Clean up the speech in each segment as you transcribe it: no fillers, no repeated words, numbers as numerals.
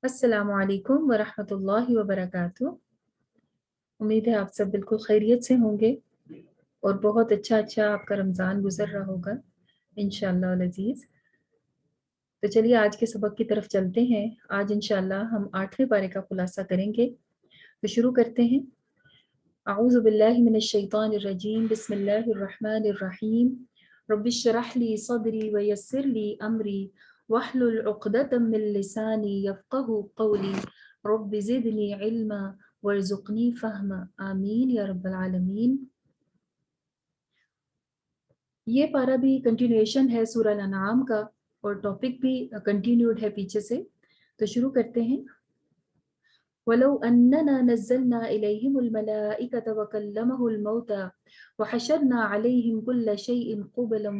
السلام علیکم ورحمۃ اللہ وبرکاتہ۔ امید ہے آپ سب بالکل خیریت سے ہوں گے اور بہت اچھا آپ کا رمضان گزر رہا ہوگا انشاءاللہ العزیز۔ تو چلیے آج کے سبق کی طرف چلتے ہیں۔ آج انشاءاللہ ہم 8ویں پارے کا خلاصہ کریں گے، تو شروع کرتے ہیں۔ اعوذ باللہ من الشیطان الرجیم، بسم اللہ الرحمن الرحیم۔ رب اشرح لی صدری ویسر لی امری واحلل عقدۃ من لسانی یفقہوا قولی رب زدنی علما وارزقنی فہما آمین یا رب العالمین۔ یہ پارہ بھی کنٹینیوشن ہے سورہ الانعام کا اور ٹاپک بھی کنٹینیوڈ ہے پیچھے سے، تو شروع کرتے ہیں۔ وَلَوْ أَنَّنَا نَزَّلْنَا إِلَيْهِمُ الْمَلَائِكَةَ وَكَلَّمَهُ الْمَوْتَى وَحَشَرْنَا عَلَيْهِمْ كُلَّ شَيْءٍ قُبُلًا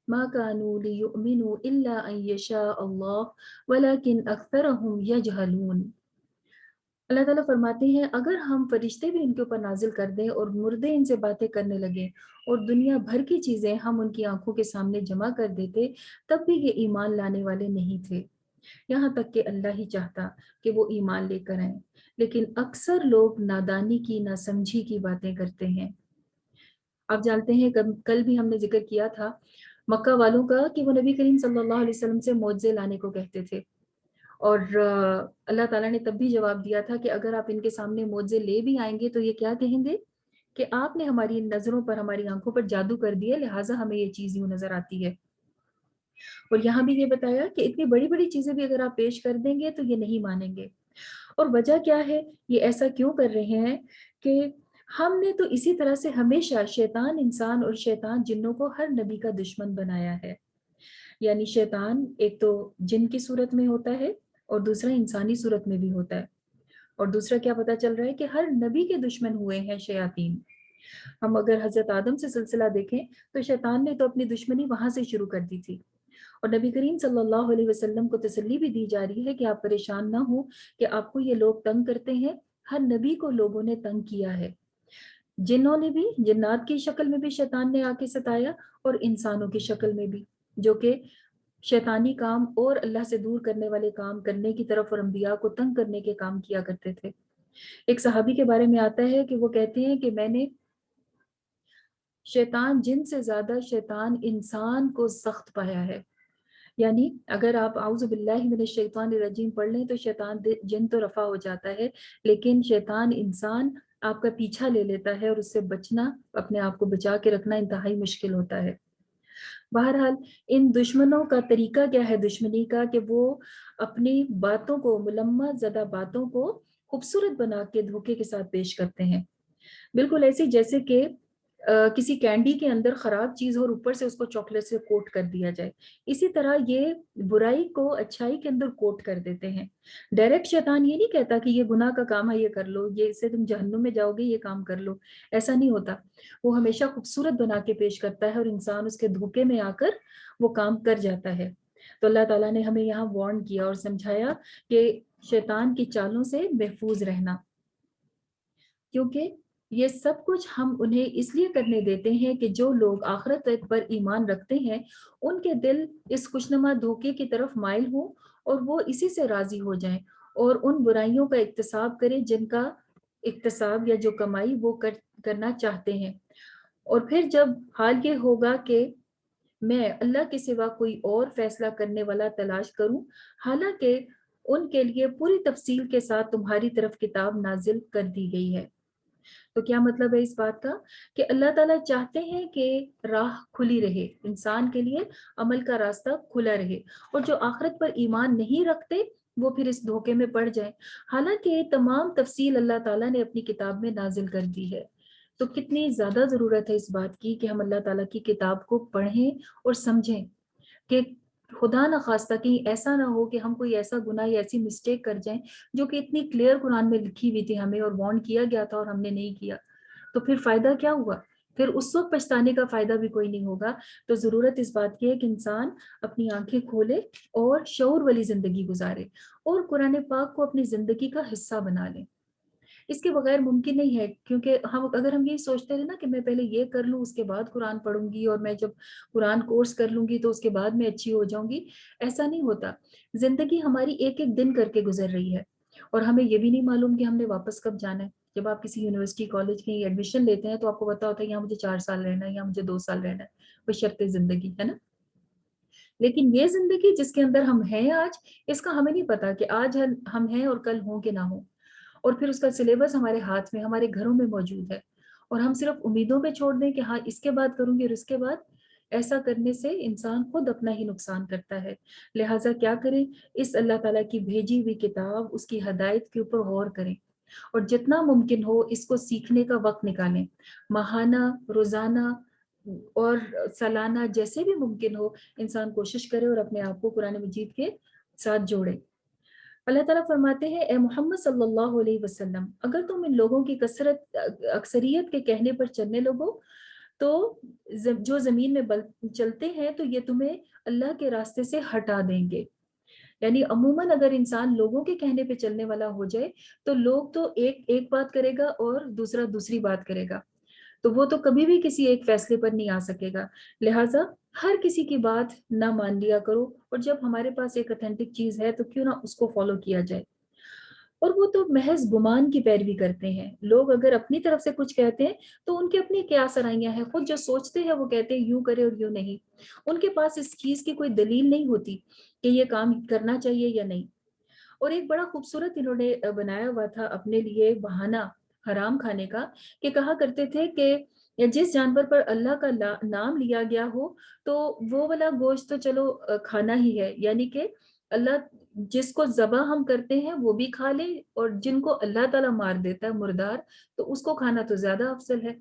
مَا كَانُوا لِيُؤْمِنُوا إِلَّا أَن يَشَاءَ اللَّهُ وَلَكِنْ أَكْثَرَهُمْ يَجْهَلُونَ۔ اللہ تعالیٰ فرماتے ہیں اگر ہم فرشتے بھی ان کے اوپر نازل کر دیں اور مردے ان سے باتیں کرنے لگیں اور دنیا بھر کی چیزیں ہم ان کی آنکھوں کے سامنے جمع کر دیتے، تب بھی یہ ایمان لانے والے نہیں تھے، یہاں تک کہ اللہ ہی چاہتا کہ وہ ایمان لے کر آئیں، لیکن اکثر لوگ نادانی کی، ناسمجھی کی باتیں کرتے ہیں۔ آپ جانتے ہیں کل بھی ہم نے ذکر کیا تھا مکہ والوں کا کہ وہ نبی کریم صلی اللہ علیہ وسلم سے معجزے لانے کو کہتے تھے، اور اللہ تعالیٰ نے تب بھی جواب دیا تھا کہ اگر آپ ان کے سامنے معجزے لے بھی آئیں گے تو یہ کیا کہیں گے کہ آپ نے ہماری نظروں پر، ہماری آنکھوں پر جادو کر دیا، لہٰذا ہمیں یہ چیز یوں نظر آتی ہے۔ اور یہاں بھی یہ بتایا کہ اتنی بڑی بڑی چیزیں بھی اگر آپ پیش کر دیں گے تو یہ نہیں مانیں گے۔ اور وجہ کیا ہے، یہ ایسا کیوں کر رہے ہیں کہ ہم نے تو اسی طرح سے ہمیشہ شیطان انسان اور شیطان جنوں کو ہر نبی کا دشمن بنایا ہے۔ یعنی شیطان ایک تو جن کی صورت میں ہوتا ہے اور دوسرا انسانی صورت میں بھی ہوتا ہے، اور دوسرا کیا پتہ چل رہا ہے کہ ہر نبی کے دشمن ہوئے ہیں شیاطین۔ ہم اگر حضرت آدم سے سلسلہ دیکھیں تو شیطان نے تو اپنی دشمنی وہاں سے شروع کر دی تھی، اور نبی کریم صلی اللہ علیہ وسلم کو تسلی بھی دی جا رہی ہے کہ آپ پریشان نہ ہوں کہ آپ کو یہ لوگ تنگ کرتے ہیں، ہر نبی کو لوگوں نے تنگ کیا ہے، جنوں نے بھی، جنات کی شکل میں بھی شیطان نے آ کے ستایا اور انسانوں کی شکل میں بھی، جو کہ شیطانی کام اور اللہ سے دور کرنے والے کام کرنے کی طرف اور انبیاء کو تنگ کرنے کے کام کیا کرتے تھے۔ ایک صحابی کے بارے میں آتا ہے کہ وہ کہتے ہیں کہ میں نے شیطان جن سے زیادہ شیطان انسان کو سخت پایا ہے۔ یعنی اگر آپ اعوذ باللہ من الشیطان الرجیم پڑھ لیں تو شیطان جن تو رفع ہو جاتا ہے، لیکن شیطان انسان آپ کا پیچھا لے لیتا ہے اور اس سے بچنا، اپنے آپ کو بچا کے رکھنا انتہائی مشکل ہوتا ہے۔ بہرحال ان دشمنوں کا طریقہ کیا ہے دشمنی کا، کہ وہ اپنی باتوں کو، ملمہ زدہ باتوں کو خوبصورت بنا کے دھوکے کے ساتھ پیش کرتے ہیں، بالکل ایسی جیسے کہ کسی کینڈی کے اندر خراب چیز ہو اور اوپر سے اس کو چاکلیٹ سے کوٹ کر دیا جائے، اسی طرح یہ برائی کو اچھائی کے اندر کوٹ کر دیتے ہیں۔ ڈائریکٹ شیطان یہ نہیں کہتا کہ یہ گناہ کا کام ہے، یہ کر لو، یہ اس سے تم جہنم میں جاؤ گے، یہ کام کر لو، ایسا نہیں ہوتا۔ وہ ہمیشہ خوبصورت بنا کے پیش کرتا ہے اور انسان اس کے دھوکے میں آ کر وہ کام کر جاتا ہے۔ تو اللہ تعالیٰ نے ہمیں یہاں وارن کیا اور سمجھایا کہ شیطان کی چالوں سے محفوظ رہنا، کیونکہ یہ سب کچھ ہم انہیں اس لیے کرنے دیتے ہیں کہ جو لوگ آخرت پر ایمان رکھتے ہیں ان کے دل اس خوشنما دھوکے کی طرف مائل ہوں اور وہ اسی سے راضی ہو جائیں اور ان برائیوں کا اکتساب کریں جن کا اکتساب یا جو کمائی وہ کرنا چاہتے ہیں۔ اور پھر جب حال یہ ہوگا کہ میں اللہ کے سوا کوئی اور فیصلہ کرنے والا تلاش کروں، حالانکہ ان کے لیے پوری تفصیل کے ساتھ تمہاری طرف کتاب نازل کر دی گئی ہے۔ تو کیا مطلب ہے اس بات کا، کہ اللہ تعالیٰ چاہتے ہیں کہ راہ کھلی رہے، انسان کے لیے عمل کا راستہ کھلا رہے، اور جو آخرت پر ایمان نہیں رکھتے وہ پھر اس دھوکے میں پڑ جائیں، حالانکہ تمام تفصیل اللہ تعالیٰ نے اپنی کتاب میں نازل کر دی ہے۔ تو کتنی زیادہ ضرورت ہے اس بات کی کہ ہم اللہ تعالیٰ کی کتاب کو پڑھیں اور سمجھیں، کہ خدا نہ خواستہ کہیں ایسا نہ ہو کہ ہم کوئی ایسا گناہ یا ایسی مسٹیک کر جائیں جو کہ اتنی کلیئر قرآن میں لکھی ہوئی تھی ہمیں اور وارن کیا گیا تھا اور ہم نے نہیں کیا، تو پھر فائدہ کیا ہوا؟ پھر اس وقت پچھتانے کا فائدہ بھی کوئی نہیں ہوگا۔ تو ضرورت اس بات کی ہے کہ انسان اپنی آنکھیں کھولے اور شعور والی زندگی گزارے اور قرآن پاک کو اپنی زندگی کا حصہ بنا لے۔ اس کے بغیر ممکن نہیں ہے، کیونکہ اگر ہم یہی سوچتے رہے نا کہ میں پہلے یہ کر لوں اس کے بعد قرآن پڑھوں گی، اور میں جب قرآن کورس کر لوں گی تو اس کے بعد میں اچھی ہو جاؤں گی، ایسا نہیں ہوتا۔ زندگی ہماری ایک ایک دن کر کے گزر رہی ہے، اور ہمیں یہ بھی نہیں معلوم کہ ہم نے واپس کب جانا ہے۔ جب آپ کسی یونیورسٹی کالج کی ایڈمیشن لیتے ہیں تو آپ کو پتا ہوتا ہے یہاں مجھے 4 سال رہنا ہے، یہاں مجھے 2 سال رہنا ہے، وہ شرط زندگی ہے نا۔ لیکن یہ زندگی جس کے اندر ہم ہیں آج، اس کا ہمیں نہیں پتا کہ آج ہم ہیں اور کل ہوں کہ نہ ہوں، اور پھر اس کا سلیبس ہمارے ہاتھ میں، ہمارے گھروں میں موجود ہے، اور ہم صرف امیدوں پہ چھوڑ دیں کہ ہاں اس کے بعد کروں گی اور اس کے بعد، ایسا کرنے سے انسان خود اپنا ہی نقصان کرتا ہے۔ لہٰذا کیا کریں، اس اللہ تعالیٰ کی بھیجی ہوئی کتاب، اس کی ہدایت کے اوپر غور کریں، اور جتنا ممکن ہو اس کو سیکھنے کا وقت نکالیں، ماہانہ، روزانہ اور سالانہ، جیسے بھی ممکن ہو انسان کوشش کرے اور اپنے آپ کو قرآن مجید کے ساتھ جوڑے۔ اللہ تعالیٰ فرماتے ہیں اے محمد صلی اللہ علیہ وسلم، اگر تم ان لوگوں کی اکثریت کے کہنے پر چلنے لگو تو جو زمین میں چلتے ہیں تو یہ تمہیں اللہ کے راستے سے ہٹا دیں گے۔ یعنی عموماً اگر انسان لوگوں کے کہنے پہ چلنے والا ہو جائے تو لوگ تو ایک بات کرے گا اور دوسرا دوسری بات کرے گا، تو وہ تو کبھی بھی کسی ایک فیصلے پر نہیں آ سکے گا۔ لہٰذا ہر کسی کی بات نہ مان لیا کرو، اور جب ہمارے پاس ایک اتھینٹک چیز ہے تو کیوں نہ اس کو فالو کیا جائے۔ اور وہ تو محض گمان کی پیروی کرتے ہیں، لوگ اگر اپنی طرف سے کچھ کہتے ہیں تو ان کے اپنی کیا سرائیاں ہیں، خود جو سوچتے ہیں وہ کہتے ہیں یوں کرے اور یوں نہیں، ان کے پاس اس چیز کی کوئی دلیل نہیں ہوتی کہ یہ کام کرنا چاہیے یا نہیں۔ اور ایک بڑا خوبصورت انہوں نے بنایا ہوا تھا اپنے لیے بہانہ حرام کھانے کا، کہ کہا کرتے تھے کہ جس جانور پر اللہ کا نام لیا گیا ہو تو وہ والا گوشت تو چلو کھانا ہی ہے، یعنی کہ اللہ جس کو ذبح ہم کرتے ہیں وہ بھی کھا لے، اور جن کو اللہ تعالیٰ مار دیتا ہے مردار، تو اس کو کھانا تو زیادہ افضل ہے۔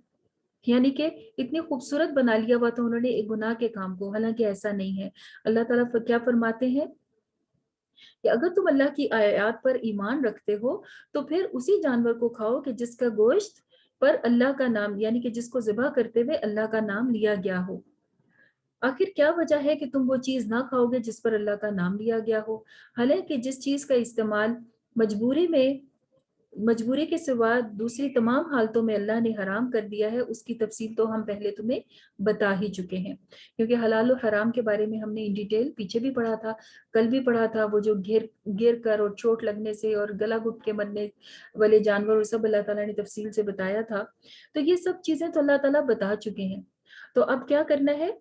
یعنی کہ اتنی خوبصورت بنا لیا ہوا تھا انہوں نے ایک گناہ کے کام کو، حالانکہ ایسا نہیں ہے۔ اللہ تعالیٰ کیا فرماتے ہیں کہ اگر تم اللہ کی آیات پر ایمان رکھتے ہو تو پھر اسی جانور کو کھاؤ کہ جس کا گوشت پر اللہ کا نام، یعنی کہ جس کو ذبح کرتے ہوئے اللہ کا نام لیا گیا ہو۔ آخر کیا وجہ ہے کہ تم وہ چیز نہ کھاؤ گے جس پر اللہ کا نام لیا گیا ہو؟ حالانکہ جس چیز کا استعمال مجبوری کے سوا دوسری تمام حالتوں میں اللہ نے حرام کر دیا ہے، اس کی تفصیل تو ہم پہلے تمہیں بتا ہی چکے ہیں، کیونکہ حلال و حرام کے بارے میں ہم نے ان ڈیٹیل پیچھے بھی پڑھا تھا، کل بھی پڑھا تھا۔ وہ جو گر کر اور چوٹ لگنے سے اور گلا گھٹ کے مرنے والے جانور، وہ سب اللہ تعالیٰ نے تفصیل سے بتایا تھا۔ تو یہ سب چیزیں تو اللہ تعالیٰ بتا چکے ہیں، تو اب کیا کرنا ہے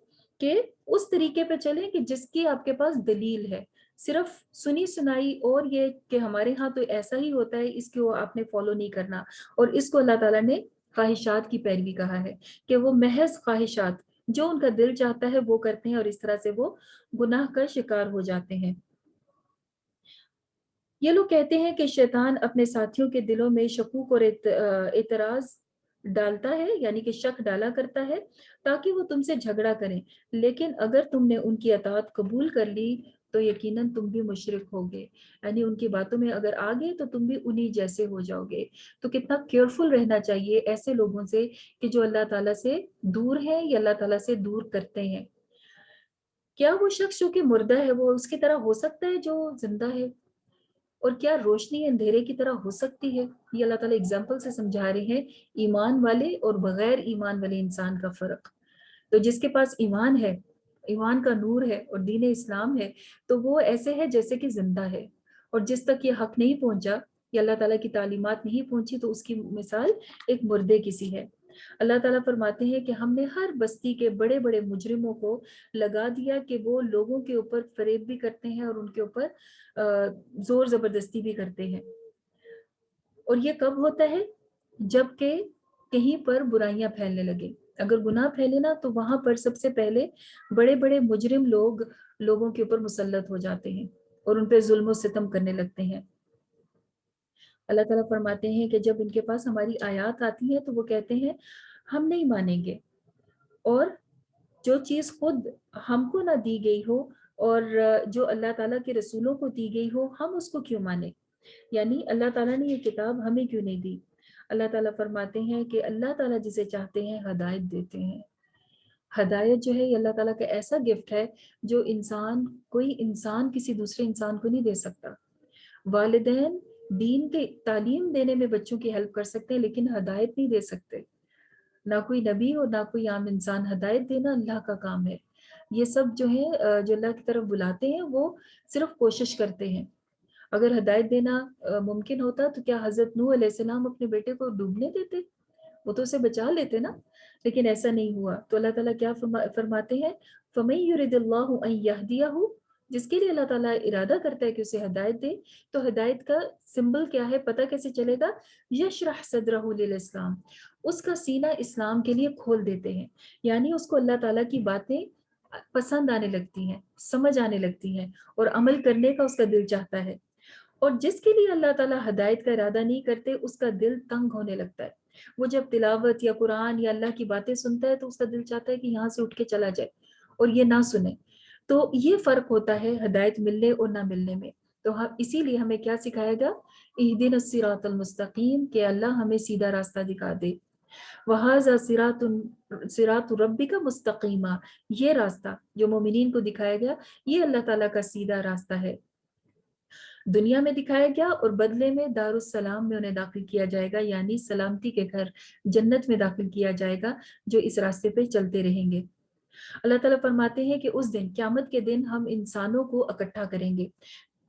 کہ اس طریقے پہ چلیں کہ جس کی آپ کے پاس دلیل ہے، صرف سنی سنائی اور یہ کہ ہمارے ہاں تو ایسا ہی ہوتا ہے، اس کو آپ نے فالو نہیں کرنا۔ اور اس کو اللہ تعالیٰ نے خواہشات کی پیروی کہا ہے، کہ وہ محض خواہشات جو ان کا دل چاہتا ہے وہ کرتے ہیں، اور اس طرح سے وہ گناہ کا شکار ہو جاتے ہیں۔ یہ لوگ کہتے ہیں کہ شیطان اپنے ساتھیوں کے دلوں میں شکوک اور اعتراض ڈالتا ہے، یعنی کہ شک ڈالا کرتا ہے تاکہ وہ تم سے جھگڑا کریں، لیکن اگر تم نے ان کی اطاعت قبول کر لی تو یقیناً تم بھی مشرک ہوگے، یعنی ان کی باتوں میں اگر آگے تو تم بھی انہی جیسے ہو جاؤ گے۔ تو کتنا کیئرفل رہنا چاہیے ایسے لوگوں سے کہ جو اللہ تعالیٰ سے دور ہیں یا اللہ تعالیٰ سے دور کرتے ہیں۔ کیا وہ شخص جو کہ مردہ ہے وہ اس کی طرح ہو سکتا ہے جو زندہ ہے؟ اور کیا روشنی اندھیرے کی طرح ہو سکتی ہے؟ یہ اللہ تعالیٰ اگزامپل سے سمجھا رہے ہیں ایمان والے اور بغیر ایمان والے انسان کا فرق۔ تو جس کے پاس ایمان ہے، ایمان کا نور ہے اور دین اسلام ہے، تو وہ ایسے ہے جیسے کہ زندہ ہے، اور جس تک یہ حق نہیں پہنچا یا اللہ تعالیٰ کی تعلیمات نہیں پہنچی تو اس کی مثال ایک مردے کسی ہے۔ اللہ تعالیٰ فرماتے ہیں کہ ہم نے ہر بستی کے بڑے بڑے مجرموں کو لگا دیا کہ وہ لوگوں کے اوپر فریب بھی کرتے ہیں اور ان کے اوپر زور زبردستی بھی کرتے ہیں۔ اور یہ کب ہوتا ہے؟ جب کہ کہیں پر برائیاں پھیلنے لگے، اگر گناہ پھیلے نا تو وہاں پر سب سے پہلے بڑے بڑے مجرم لوگوں کے اوپر مسلط ہو جاتے ہیں اور ان پہ ظلم و ستم کرنے لگتے ہیں۔ اللہ تعالیٰ فرماتے ہیں کہ جب ان کے پاس ہماری آیات آتی ہیں تو وہ کہتے ہیں ہم نہیں مانیں گے، اور جو چیز خود ہم کو نہ دی گئی ہو اور جو اللہ تعالیٰ کے رسولوں کو دی گئی ہو ہم اس کو کیوں مانیں؟ یعنی اللہ تعالیٰ نے یہ کتاب ہمیں کیوں نہیں دی؟ اللہ تعالیٰ فرماتے ہیں کہ اللہ تعالیٰ جسے چاہتے ہیں ہدایت دیتے ہیں۔ ہدایت جو ہے یہ اللہ تعالیٰ کا ایسا گفٹ ہے جو کوئی انسان کسی دوسرے انسان کو نہیں دے سکتا۔ والدین دین کے تعلیم دینے میں بچوں کی ہیلپ کر سکتے ہیں لیکن ہدایت نہیں دے سکتے. نہ کوئی نبی اور نہ کوئی عام انسان. ہدایت دینا اللہ کا کام ہے. یہ سب جو ہے جو اللہ کی طرف بلاتے ہیں وہ صرف کوشش کرتے ہیں. اگر ہدایت دینا ممکن ہوتا تو کیا حضرت نوح علیہ السلام اپنے بیٹے کو ڈوبنے دیتے؟ وہ تو اسے بچا لیتے نا. لیکن ایسا نہیں ہوا. تو اللہ تعالیٰ کیا فرماتے ہیں؟ فَمَن يُرِدِ اللَّهُ أَن يَهْدِيَهُ، جس کے لیے اللہ تعالیٰ ارادہ کرتا ہے کہ اسے ہدایت دے. تو ہدایت کا سمبل کیا ہے؟ پتہ کیسے چلے گا؟ یشرح صدرہ للاسلام، اس کا سینہ اسلام کے لیے کھول دیتے ہیں. یعنی اس کو اللہ تعالیٰ کی باتیں پسند آنے لگتی ہیں، سمجھ آنے لگتی ہیں، اور عمل کرنے کا اس کا دل چاہتا ہے. اور جس کے لیے اللہ تعالیٰ ہدایت کا ارادہ نہیں کرتے اس کا دل تنگ ہونے لگتا ہے. وہ جب تلاوت یا قرآن یا اللہ کی باتیں سنتا ہے تو اس کا دل چاہتا ہے کہ یہاں سے اٹھ کے چلا جائے اور یہ نہ سنے. تو یہ فرق ہوتا ہے ہدایت ملنے اور نہ ملنے میں. تو اسی لیے ہمیں کیا سکھایا گا؟ اہدنا الصراط المستقیم، کہ اللہ ہمیں سیدھا راستہ دکھا دے. وَهَذَا صراط ربک مستقیما، یہ راستہ جو مومنین کو دکھایا گیا یہ اللہ تعالیٰ کا سیدھا راستہ ہے. دنیا میں دکھایا گیا اور بدلے میں دارالسلام میں انہیں داخل کیا جائے گا، یعنی سلامتی کے گھر جنت میں داخل کیا جائے گا جو اس راستے پہ چلتے رہیں گے. اللہ تعالیٰ فرماتے ہیں کہ اس دن، قیامت کے دن، ہم انسانوں کو اکٹھا کریں گے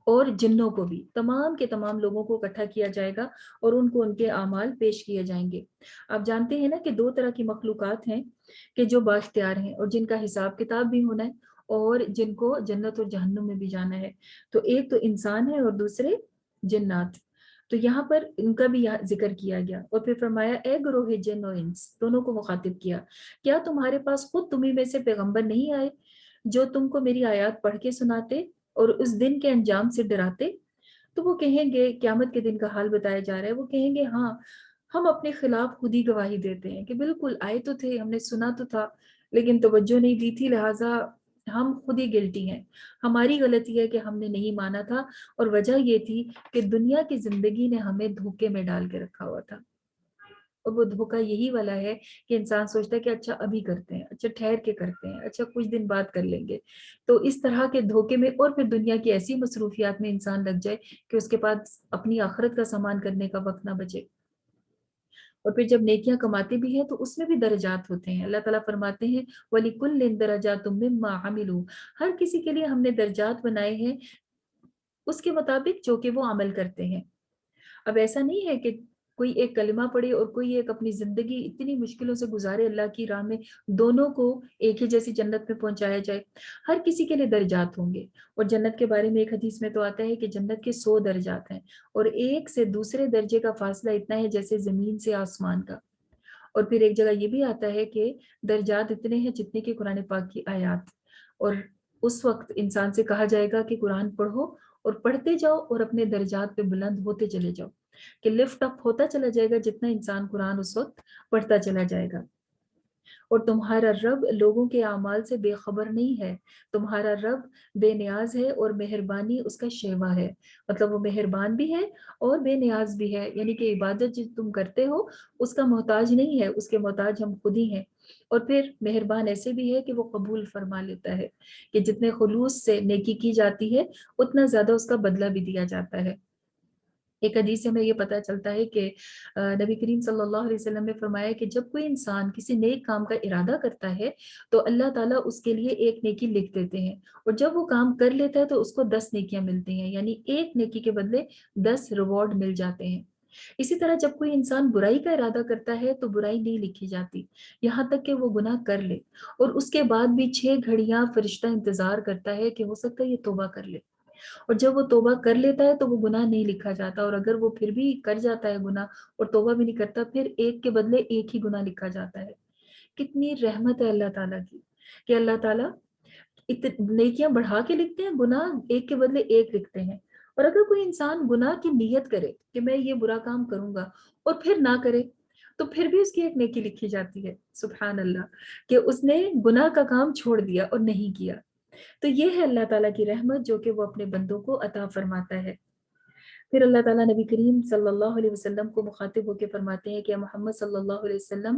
اور جنوں کو بھی، تمام کے تمام لوگوں کو اکٹھا کیا جائے گا اور ان کو ان کے اعمال پیش کیے جائیں گے. آپ جانتے ہیں نا کہ دو طرح کی مخلوقات ہیں کہ جو بااختیار ہیں اور جن کا حساب کتاب بھی ہونا ہے اور جن کو جنت اور جہنم میں بھی جانا ہے. تو ایک تو انسان ہے اور دوسرے جنات. تو یہاں پر ان کا بھی ذکر کیا گیا اور پھر فرمایا اے گروہ جن و انس، دونوں کو مخاطب کیا، کیا تمہارے پاس خود تمہیں میں سے پیغمبر نہیں آئے جو تم کو میری آیات پڑھ کے سناتے اور اس دن کے انجام سے ڈراتے؟ تو وہ کہیں گے، قیامت کے دن کا حال بتایا جا رہا ہے، وہ کہیں گے ہاں ہم اپنے خلاف خود ہی گواہی دیتے ہیں کہ بالکل آئے تو تھے، ہم نے سنا تو تھا لیکن توجہ نہیں دی تھی، لہٰذا ہم خود ہی گلٹی ہیں، ہماری غلطی ہے کہ ہم نے نہیں مانا تھا. اور وجہ یہ تھی کہ دنیا کی زندگی نے ہمیں دھوکے میں ڈال کے رکھا ہوا تھا. اور وہ دھوکہ یہی والا ہے کہ انسان سوچتا ہے کہ اچھا ابھی کرتے ہیں، اچھا ٹھہر کے کرتے ہیں، اچھا کچھ دن بعد کر لیں گے. تو اس طرح کے دھوکے میں اور پھر دنیا کی ایسی مصروفیات میں انسان لگ جائے کہ اس کے پاس اپنی آخرت کا سامان کرنے کا وقت نہ بچے. اور پھر جب نیکیاں کماتے بھی ہیں تو اس میں بھی درجات ہوتے ہیں. اللہ تعالیٰ فرماتے ہیں وَلِكُلٍّ دَرَجَاتٌ مِّمَّا عَمِلُوا، ہر کسی کے لیے ہم نے درجات بنائے ہیں اس کے مطابق جو کہ وہ عمل کرتے ہیں. اب ایسا نہیں ہے کہ کوئی ایک کلمہ پڑھے اور کوئی ایک اپنی زندگی اتنی مشکلوں سے گزارے اللہ کی راہ میں، دونوں کو ایک ہی جیسی جنت میں پہنچایا جائے. ہر کسی کے لیے درجات ہوں گے. اور جنت کے بارے میں ایک حدیث میں تو آتا ہے کہ جنت کے 100 درجات ہیں اور ایک سے دوسرے درجے کا فاصلہ اتنا ہے جیسے زمین سے آسمان کا. اور پھر ایک جگہ یہ بھی آتا ہے کہ درجات اتنے ہیں جتنے کہ قرآن پاک کی آیات. اور اس وقت انسان سے کہا جائے گا کہ قرآن پڑھو اور پڑھتے جاؤ اور اپنے درجات پہ بلند ہوتے چلے جاؤ، کہ لفٹ اپ ہوتا چلا جائے گا جتنا انسان قرآن اس وقت پڑھتا چلا جائے گا. اور تمہارا رب لوگوں کے اعمال سے بے خبر نہیں ہے، تمہارا رب بے نیاز ہے اور مہربانی اس کا شیوا ہے. مطلب وہ مہربان بھی ہے اور بے نیاز بھی ہے، یعنی کہ عبادت جو تم کرتے ہو اس کا محتاج نہیں ہے، اس کے محتاج ہم خود ہی ہیں. اور پھر مہربان ایسے بھی ہے کہ وہ قبول فرما لیتا ہے، کہ جتنے خلوص سے نیکی کی جاتی ہے اتنا زیادہ اس کا بدلہ بھی دیا جاتا ہے. ایک حدیث سے ہمیں یہ پتہ چلتا ہے کہ نبی کریم صلی اللہ علیہ وسلم نے فرمایا کہ جب کوئی انسان کسی نیک کام کا ارادہ کرتا ہے تو اللہ تعالیٰ اس کے لیے ایک نیکی لکھ دیتے ہیں، اور جب وہ کام کر لیتا ہے تو اس کو 10 نیکیاں ملتی ہیں، یعنی ایک نیکی کے بدلے 10 ریوارڈ مل جاتے ہیں. اسی طرح جب کوئی انسان برائی کا ارادہ کرتا ہے تو برائی نہیں لکھی جاتی یہاں تک کہ وہ گناہ کر لے، اور اس کے بعد بھی 6 گھڑیاں فرشتہ انتظار کرتا ہے کہ ہو سکتا ہے یہ توبہ کر لے. اور جب وہ توبہ کر لیتا ہے تو وہ گناہ نہیں لکھا جاتا، اور اگر وہ پھر بھی کر جاتا ہے گناہ اور توبہ بھی نہیں کرتا، پھر ایک کے بدلے ایک ہی گناہ لکھا جاتا ہے. کتنی رحمت ہے اللہ تعالیٰ کی کہ اللہ تعالیٰ نیکیاں بڑھا کے لکھتے ہیں، گناہ ایک کے بدلے ایک لکھتے ہیں. اور اگر کوئی انسان گناہ کی نیت کرے کہ میں یہ برا کام کروں گا اور پھر نہ کرے تو پھر بھی اس کی ایک نیکی لکھی جاتی ہے. سبحان اللہ، کہ اس نے گناہ کا کام چھوڑ دیا اور نہیں کیا. تو یہ ہے اللہ تعالیٰ کی رحمت جو کہ وہ اپنے بندوں کو عطا فرماتا ہے. پھر اللہ تعالیٰ نبی کریم صلی اللہ علیہ وسلم کو مخاطب ہو کے فرماتے ہیں کہ محمد صلی اللہ علیہ وسلم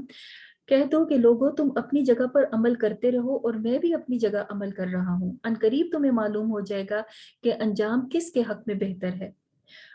کہہ دو کہ لوگوں تم اپنی جگہ پر عمل کرتے رہو اور میں بھی اپنی جگہ عمل کر رہا ہوں، ان قریب تمہیں معلوم ہو جائے گا کہ انجام کس کے حق میں بہتر ہے.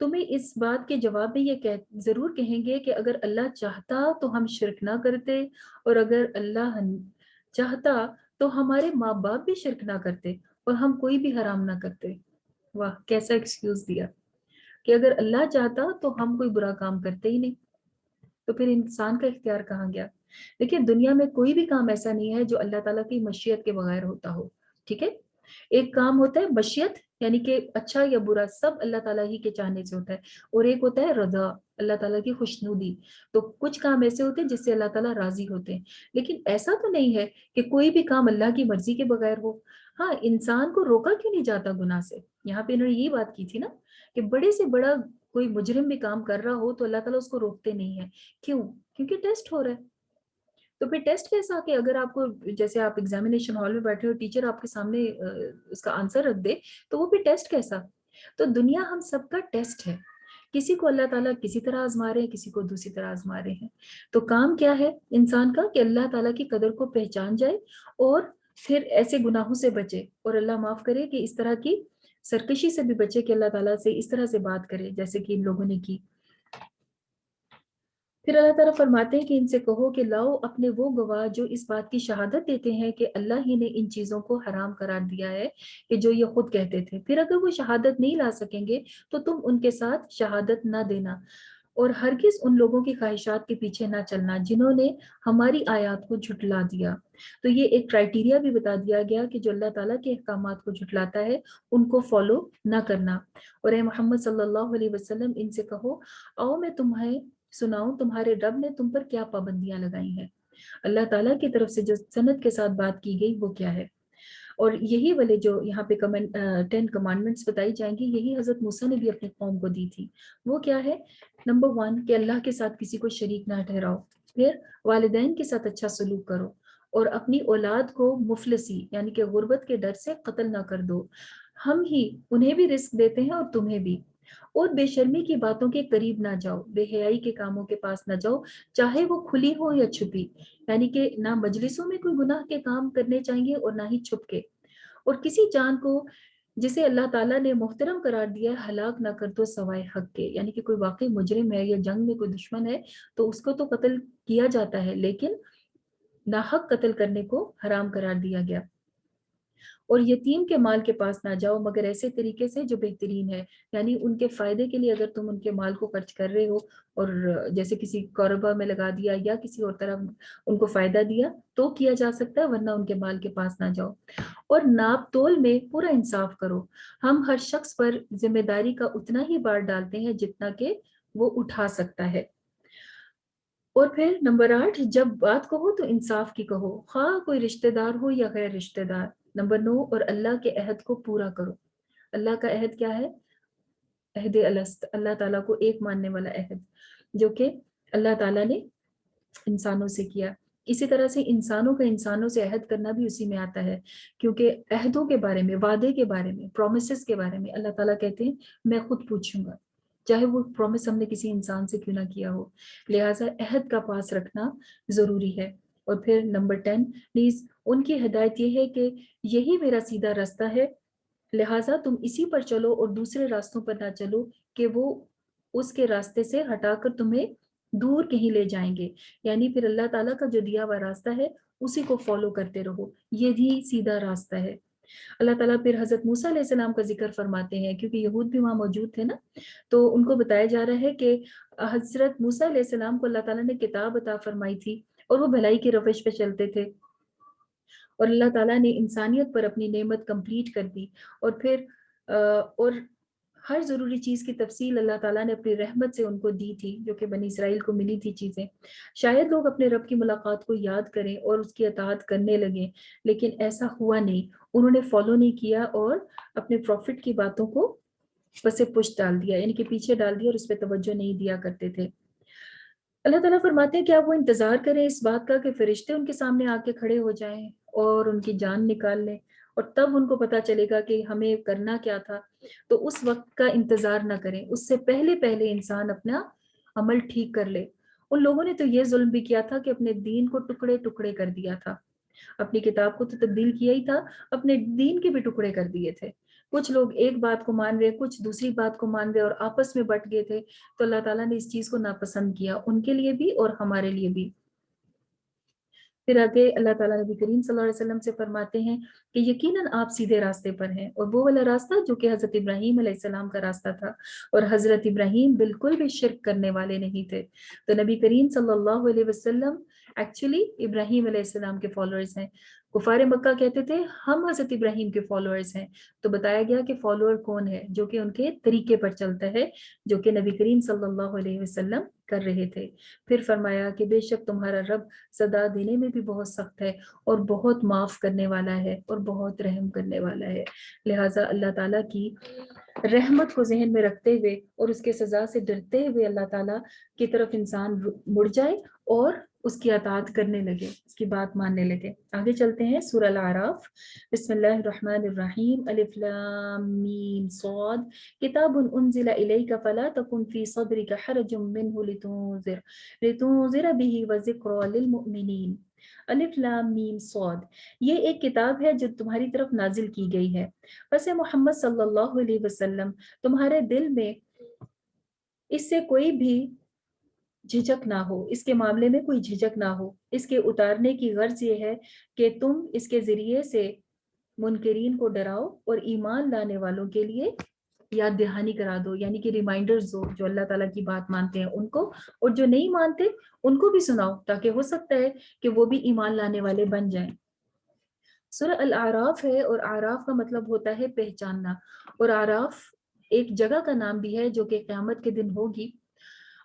تمہیں اس بات کے جواب میں یہ ضرور کہیں گے کہ اگر اللہ چاہتا تو ہم شرک نہ کرتے، اور اگر اللہ چاہتا تو ہمارے ماں باپ بھی شرک نہ کرتے اور ہم کوئی بھی حرام نہ کرتے۔ واہ، کیسا ایکسکیوز دیا کہ اگر اللہ چاہتا تو ہم کوئی برا کام کرتے ہی نہیں، تو پھر انسان کا اختیار کہاں گیا؟ دیکھیے دنیا میں کوئی بھی کام ایسا نہیں ہے جو اللہ تعالیٰ کی مشیت کے بغیر ہوتا ہو، ٹھیک ہے؟ ایک کام ہوتا ہے مشیت، یعنی کہ اچھا یا برا سب اللہ تعالیٰ ہی کے چاہنے سے ہوتا ہے، اور ایک ہوتا ہے رضا، اللہ تعالیٰ کی خوشنودی۔ تو کچھ کام ایسے ہوتے ہیں جس سے اللہ تعالیٰ راضی ہوتے ہیں، لیکن ایسا تو نہیں ہے کہ کوئی بھی کام اللہ کی مرضی کے بغیر ہو۔ ہاں، انسان کو روکا کیوں نہیں جاتا گناہ سے؟ یہاں پہ انہوں نے یہ بات کی تھی نا کہ بڑے سے بڑا کوئی مجرم بھی کام کر رہا ہو تو اللہ تعالیٰ اس کو روکتے نہیں ہیں۔ کیوں؟ کیونکہ ٹیسٹ ہو رہا ہے۔ تو پھر ٹیسٹ کیسا کہ اگر آپ کو، جیسے آپ ایگزامینیشن ہال میں بیٹھے ہو، ٹیچر آپ کے سامنے اس کا آنسر رکھ دے، تو وہ بھی ٹیسٹ کیسا؟ تو دنیا ہم سب کا ٹیسٹ ہے، کسی کو اللہ تعالیٰ کسی طرح آزما رہے ہیں، کسی کو دوسری طرح آزما رہے ہیں۔ تو کام کیا ہے انسان کا کہ اللہ تعالیٰ کی قدر کو پہچان جائے اور پھر ایسے گناہوں سے بچے، اور اللہ معاف کرے کہ اس طرح کی سرکشی سے بھی بچے کہ اللہ تعالیٰ سے اس طرح سے بات کرے جیسے کہ ان لوگوں نے کی۔ پھر اللہ تعالیٰ فرماتے ہیں کہ ان سے کہو کہ لاؤ اپنے وہ گواہ جو اس بات کی شہادت دیتے ہیں کہ اللہ ہی نے ان چیزوں کو حرام قرار دیا ہے کہ جو یہ خود کہتے تھے۔ پھر اگر وہ شہادت نہیں لا سکیں گے تو تم ان کے ساتھ شہادت نہ دینا، اور ہرگز ان لوگوں کی خواہشات کے پیچھے نہ چلنا جنہوں نے ہماری آیات کو جھٹلا دیا۔ تو یہ ایک کرائٹیریا بھی بتا دیا گیا کہ جو اللہ تعالیٰ کے احکامات کو جھٹلاتا ہے ان کو فالو نہ کرنا۔ اور اے محمد صلی اللہ علیہ وسلم ان سے کہو، آؤ میں تمہیں سناؤں تمہارے رب نے تم پر کیا پابندیاں لگائی ہیں، اللہ تعالیٰ کی طرف سے جو سند کے ساتھ بات کی گئی وہ کیا ہے۔ اور یہی والے جو یہاں پہ 10 کمانڈمنٹس بتائی جائیں گی، یہی حضرت موسیٰ نے بھی اپنے قوم کو دی تھی۔ وہ کیا ہے؟ نمبر 1 کہ اللہ کے ساتھ کسی کو شریک نہ ٹھہراؤ، پھر والدین کے ساتھ اچھا سلوک کرو، اور اپنی اولاد کو مفلسی یعنی کہ غربت کے ڈر سے قتل نہ کر دو، ہم ہی انہیں بھی رزق دیتے ہیں اور تمہیں بھی، اور بے شرمی کی باتوں کے قریب نہ جاؤ، بے حیائی کے کاموں کے پاس نہ جاؤ، چاہے وہ کھلی ہو یا چھپی، یعنی کہ نہ مجلسوں میں کوئی گناہ کے کام کرنے چاہیے اور نہ ہی چھپ کے، اور کسی جان کو جسے اللہ تعالیٰ نے محترم قرار دیا ہے ہلاک نہ کر دو سوائے حق کے، یعنی کہ کوئی واقعی مجرم ہے یا جنگ میں کوئی دشمن ہے تو اس کو تو قتل کیا جاتا ہے، لیکن ناحق قتل کرنے کو حرام قرار دیا گیا۔ اور یتیم کے مال کے پاس نہ جاؤ مگر ایسے طریقے سے جو بہترین ہے، یعنی ان کے فائدے کے لیے اگر تم ان کے مال کو خرچ کر رہے ہو اور جیسے کسی کاروبار میں لگا دیا یا کسی اور طرح ان کو فائدہ دیا تو کیا جا سکتا ہے، ورنہ ان کے مال کے پاس نہ جاؤ۔ اور ناپ تول میں پورا انصاف کرو، ہم ہر شخص پر ذمہ داری کا اتنا ہی بار ڈالتے ہیں جتنا کہ وہ اٹھا سکتا ہے۔ اور پھر نمبر 8 جب بات کہو تو انصاف کی کہو، خواہ کوئی رشتہ دار ہو یا غیر رشتہ دار۔ نمبر 9 اور اللہ کے عہد کو پورا کرو۔ اللہ کا عہد کیا ہے؟ عہد الست، اللہ تعالیٰ کو ایک ماننے والا عہد جو کہ اللہ تعالیٰ نے انسانوں سے کیا۔ اسی طرح سے انسانوں کا انسانوں سے عہد کرنا بھی اسی میں آتا ہے، کیونکہ عہدوں کے بارے میں، وعدے کے بارے میں، پرومسز کے بارے میں اللہ تعالیٰ کہتے ہیں میں خود پوچھوں گا، چاہے وہ پرومس ہم نے کسی انسان سے کیوں نہ کیا ہو، لہٰذا عہد کا پاس رکھنا ضروری ہے۔ اور پھر نمبر 10 پلیز ان کی ہدایت یہ ہے کہ یہی میرا سیدھا راستہ ہے، لہٰذا تم اسی پر چلو اور دوسرے راستوں پر نہ چلو کہ وہ اس کے راستے سے ہٹا کر تمہیں دور کہیں لے جائیں گے، یعنی پھر اللہ تعالیٰ کا جو دیا ہوا راستہ ہے اسی کو فالو کرتے رہو، یہ بھی سیدھا راستہ ہے۔ اللہ تعالیٰ پھر حضرت موسیٰ علیہ السلام کا ذکر فرماتے ہیں، کیونکہ یہود بھی وہاں موجود تھے نا، تو ان کو بتایا جا رہا ہے کہ حضرت موسیٰ علیہ السلام کو اللہ تعالیٰ نے کتاب عطا فرمائی تھی اور وہ بھلائی کی روش پہ چلتے تھے، اور اللہ تعالیٰ نے انسانیت پر اپنی نعمت کمپلیٹ کر دی، اور پھر اور ہر ضروری چیز کی تفصیل اللہ تعالیٰ نے اپنی رحمت سے ان کو دی تھی جو کہ بنی اسرائیل کو ملی تھی چیزیں۔ شاید لوگ اپنے رب کی ملاقات کو یاد کریں اور اس کی اطاعت کرنے لگیں، لیکن ایسا ہوا نہیں، انہوں نے فالو نہیں کیا اور اپنے پروفٹ کی باتوں کو پس پشت ڈال دیا، یعنی کہ پیچھے ڈال دیا اور اس پہ توجہ نہیں دیا کرتے تھے۔ اللہ تعالیٰ فرماتے ہیں کیا وہ انتظار کریں اس بات کا کہ فرشتے ان کے سامنے آ کے کھڑے ہو جائیں اور ان کی جان نکال لیں، اور تب ان کو پتا چلے گا کہ ہمیں کرنا کیا تھا؟ تو اس وقت کا انتظار نہ کریں، اس سے پہلے پہلے انسان اپنا عمل ٹھیک کر لے۔ ان لوگوں نے تو یہ ظلم بھی کیا تھا کہ اپنے دین کو ٹکڑے ٹکڑے کر دیا تھا، اپنی کتاب کو تو تبدیل کیا ہی تھا، اپنے دین کے بھی ٹکڑے کر دیے تھے۔ کچھ لوگ ایک بات کو مان رہے، کچھ دوسری بات کو مان رہے اور آپس میں بٹ گئے تھے، تو اللہ تعالیٰ نے اس چیز کو ناپسند کیا ان کے لیے بھی اور ہمارے لیے بھی۔ پھر آگے اللہ تعالیٰ نبی کریم صلی اللہ علیہ وسلم سے فرماتے ہیں کہ یقیناً آپ سیدھے راستے پر ہیں، اور وہ والا راستہ جو کہ حضرت ابراہیم علیہ السلام کا راستہ تھا، اور حضرت ابراہیم بالکل بھی شرک کرنے والے نہیں تھے۔ تو نبی کریم صلی اللہ علیہ وسلم ایکچولی ابراہیم علیہ السلام کے فالوورز ہیں۔ کفار مکہ کہتے تھے ہم حضرت ابراہیم کے فالوورز ہیں، تو بتایا گیا کہ فالوور کون ہے، جو کہ ان کے طریقے پر چلتا ہے، جو کہ نبی کریم صلی اللہ علیہ وسلم کر رہے تھے۔ پھر فرمایا کہ بے شک تمہارا رب سزا دینے میں بھی بہت سخت ہے، اور بہت معاف کرنے والا ہے، اور بہت رحم کرنے والا ہے۔ لہٰذا اللہ تعالیٰ کی رحمت کو ذہن میں رکھتے ہوئے اور اس کے سزا سے ڈرتے ہوئے اللہ تعالیٰ کی طرف انسان مڑ جائے اور اس کی اطاعت کرنے لگے، اس کی بات ماننے لگے۔ آگے چلتے ہیں سورہ الاعراف۔ بسم اللہ الرحمن الرحیم، الف لام میم صاد، کتاب انزل الیک فلا تکن فی صدرک حرج منہ لتنذر به وذکری للمؤمنین۔ الف لام میم صاد، یہ ایک کتاب ہے جو تمہاری طرف نازل کی گئی ہے، بس محمد صلی اللہ علیہ وسلم تمہارے دل میں اس سے کوئی بھی جھجک نہ ہو، اس کے معاملے میں کوئی جھجک نہ ہو۔ اس کے اتارنے کی غرض یہ ہے کہ تم اس کے ذریعے سے منکرین کو ڈراؤ اور ایمان لانے والوں کے لیے یاد دہانی کرا دو، یعنی کہ ریمائنڈرز دو، جو اللہ تعالیٰ کی بات مانتے ہیں ان کو، اور جو نہیں مانتے ان کو بھی سناؤ، تاکہ ہو سکتا ہے کہ وہ بھی ایمان لانے والے بن جائیں۔ سورہ الاعراف ہے، اور اعراف کا مطلب ہوتا ہے پہچاننا، اور اعراف ایک جگہ کا نام بھی ہے جو کہ قیامت کے دن ہوگی،